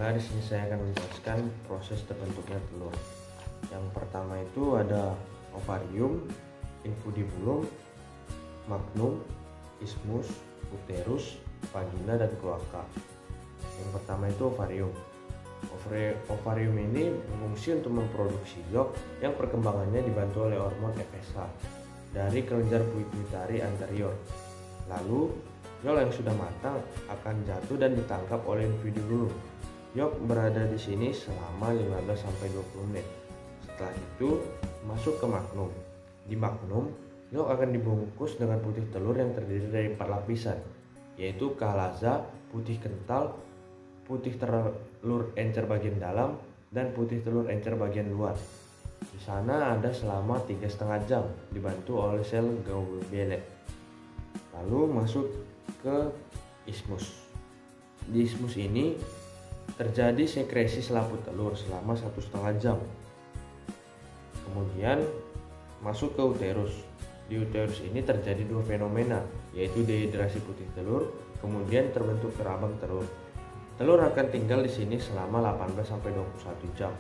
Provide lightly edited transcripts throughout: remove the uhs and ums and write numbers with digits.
Nah, di sini saya akan menjelaskan proses terbentuknya telur. Yang pertama itu ada ovarium, infundibulum, magnum, isthmus, uterus, vagina, dan kloaka. Yang pertama itu ovarium. Ovarium ini berfungsi untuk memproduksi yolk yang perkembangannya dibantu oleh hormon FSH dari kelenjar pituitari anterior. Lalu yolk yang sudah matang akan jatuh dan ditangkap oleh infundibulum. Yolk berada di sini selama 15-20 menit. Setelah itu masuk ke magnum. Di magnum, yolk akan dibungkus dengan putih telur yang terdiri dari 4 lapisan, yaitu kalaza, putih kental, putih telur encer bagian dalam, dan putih telur encer bagian luar. Di sana ada selama 3,5 jam dibantu oleh sel Goblet. Lalu masuk ke isthmus. Di isthmus ini terjadi sekresi selaput telur selama 1,5 jam. Kemudian masuk ke uterus. Di uterus ini terjadi 2 fenomena, yaitu dehidrasi putih telur, kemudian terbentuk kerabang telur. Telur akan tinggal di sini selama 18-21 jam.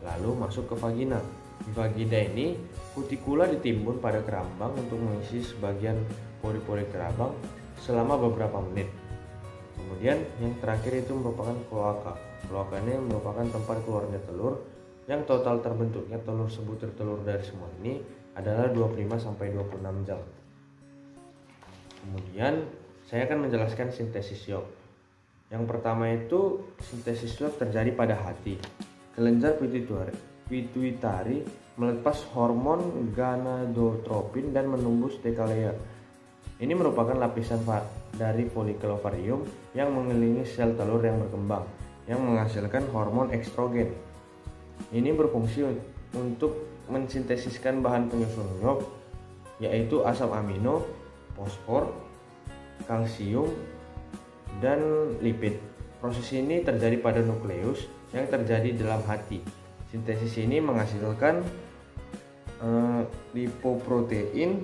Lalu masuk ke vagina. Di vagina ini kutikula ditimbun pada kerambang untuk mengisi sebagian pori-pori kerambang selama beberapa menit. Kemudian yang terakhir itu merupakan kloaka. Kloaka ini merupakan tempat keluarnya telur. Yang total terbentuknya telur sebutir telur dari semua ini adalah 25-26 jam. Kemudian saya akan menjelaskan sintesis yolk. Yang pertama itu sintesis yolk terjadi pada hati. Kelenjar pituitari melepas hormon gonadotropin dan menembus dekalayer. Ini merupakan lapisan dari folikel ovarium yang mengelilingi sel telur yang berkembang, yang menghasilkan hormon estrogen. Ini berfungsi untuk mensintesiskan bahan penyusun yolk, yaitu asam amino, fosfor, kalsium, dan lipid. Proses ini terjadi pada nukleus yang terjadi dalam hati. Sintesis ini menghasilkan lipoprotein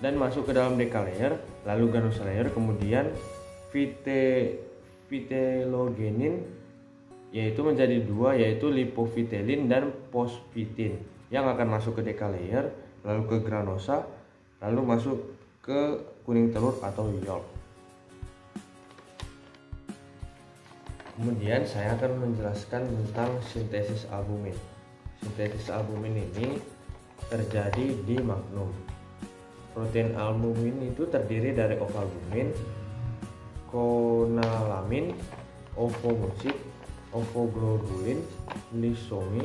dan masuk ke dalam dekalayer, lalu ganosa layer, kemudian vitellogenin, yaitu menjadi 2, yaitu lipofitelin dan fosfitin, yang akan masuk ke dekalayer, lalu ke granosa, lalu masuk ke kuning telur atau yolk. Kemudian saya akan menjelaskan tentang sintesis albumin. Sintesis albumin ini terjadi di magnum. Protein albumin itu terdiri dari ovalbumin, konalamin, ovomucin, ovoglobulin, lisomi,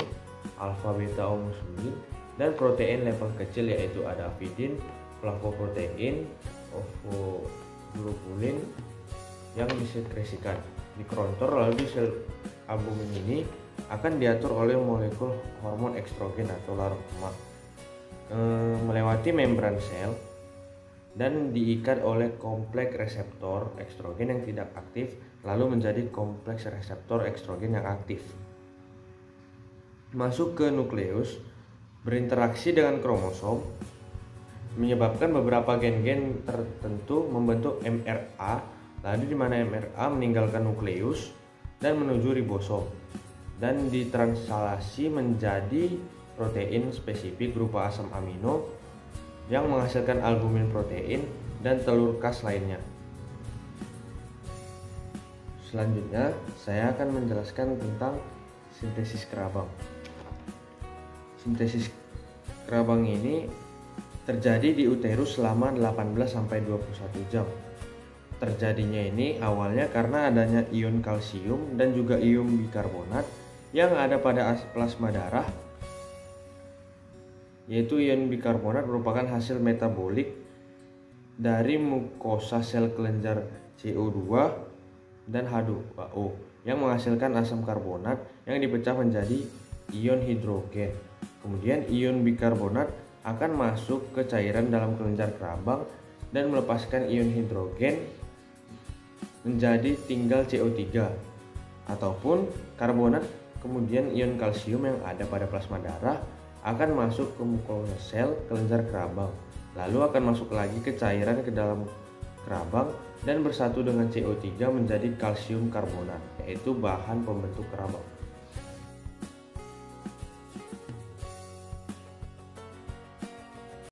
alfa beta omusumin, dan protein level kecil yaitu ada avidin, flavoprotein, ovoglobulin yang disekresikan di kerontor. Lalu di sel albumin ini akan diatur oleh molekul hormon estrogen atau larut lemak melewati membran sel dan diikat oleh kompleks reseptor estrogen yang tidak aktif, lalu menjadi kompleks reseptor estrogen yang aktif. Masuk ke nukleus, berinteraksi dengan kromosom, menyebabkan beberapa gen-gen tertentu membentuk mRNA, lalu di mana mRNA meninggalkan nukleus dan menuju ribosom dan ditranslasi menjadi protein spesifik berupa asam amino yang menghasilkan albumin protein dan telur khas lainnya. Selanjutnya, saya akan menjelaskan tentang sintesis kerabang. Sintesis kerabang ini terjadi di uterus selama 18-21 jam. Terjadinya ini awalnya karena adanya ion kalsium dan juga ion bikarbonat yang ada pada plasma darah, yaitu ion bikarbonat merupakan hasil metabolik dari mukosa sel kelenjar CO2 dan H2O yang menghasilkan asam karbonat yang dipecah menjadi ion hidrogen. Kemudian ion bikarbonat akan masuk ke cairan dalam kelenjar kerabang dan melepaskan ion hidrogen menjadi tinggal CO3 ataupun karbonat. Kemudian ion kalsium yang ada pada plasma darah akan masuk ke mukosa sel kelenjar kerabang, lalu akan masuk lagi ke cairan ke dalam kerabang dan bersatu dengan CO3 menjadi kalsium karbonat, yaitu bahan pembentuk kerabang.